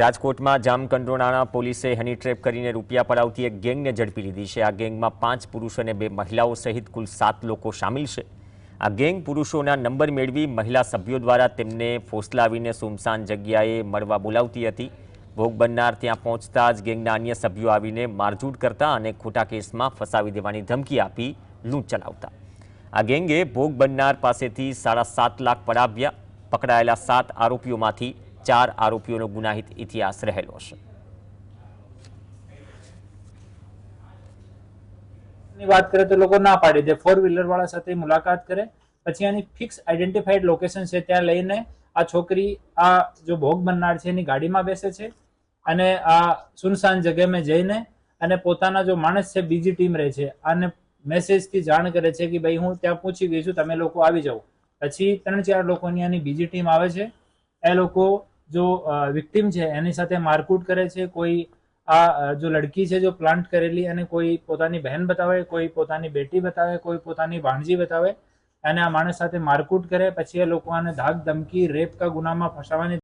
રાજકોટમાં જામકંડોરણા પોલીસે હની ટ્રેપ કરીને રૂપિયા પડાવતી એક ગેંગને ઝડપી લીધી છે। આ ગેંગમાં 5 પુરુષ અને 2 મહિલાઓ સહિત કુલ 7 લોકો સામેલ છે। આ ગેંગ પુરુષોના નંબર મેળવી મહિલા સભ્યો દ્વારા તેમને ફોસલાવીને સુમસાન જગ્યાએ મળવા બોલાવતી હતી। ભોગ બનનાર ત્યાં પહોંચતા જ ગેંગના અન્ય સભ્યો આવીને મારઝૂડ કરતા અને ખોટા કેસમાં ફસાવી દેવાની ધમકી આપી લૂંટ ચલાવતા। આ ગેંગે ભોગ બનનાર પાસેથી 7.5 લાખ પડાવ્યા। પકડાયેલા 7 આરોપીઓમાંથી 4 આરોપીઓનો ગુનાહિત ઇતિહાસ રહેલો છે। बात करें तो लोग ना पाड़ी दे। 4 व्हीलर वाला साथे मुलाकात करे પછી આની ફિક્સ આઈડેન્ટિફાઈડ લોકેશન છે ત્યાં લઈને આ છોકરી આ જો ભોગ બનનાર છે એની ગાડીમાં બેસે છે અને આ સુનસાન જગ્યામાં જઈને અને પોતાના જો માણસ છે બીજી ટીમ રહે છે આને મેસેજથી જાણ કરે છે કે ભાઈ હું ત્યાં પહોંચી ગઈ છું, તમે લોકો આવી જાઓ। પછી 3-4 લોકોની આની બીજી ટીમ આવે છે। એ લોકો जो विक्टिम है एनी साथे मारकूट करे छे। कोई आ जो लड़की है जो प्लांट करेली अने कोई पोतानी बहन बतावे, कोई पोतानी बेटी बतावे, कोई पोतानी भाणजी बतावे अने आ माणस साथे मारकूट करे। पछी ए लोको आने धाक धमकी रेप का गुनामां फसावानी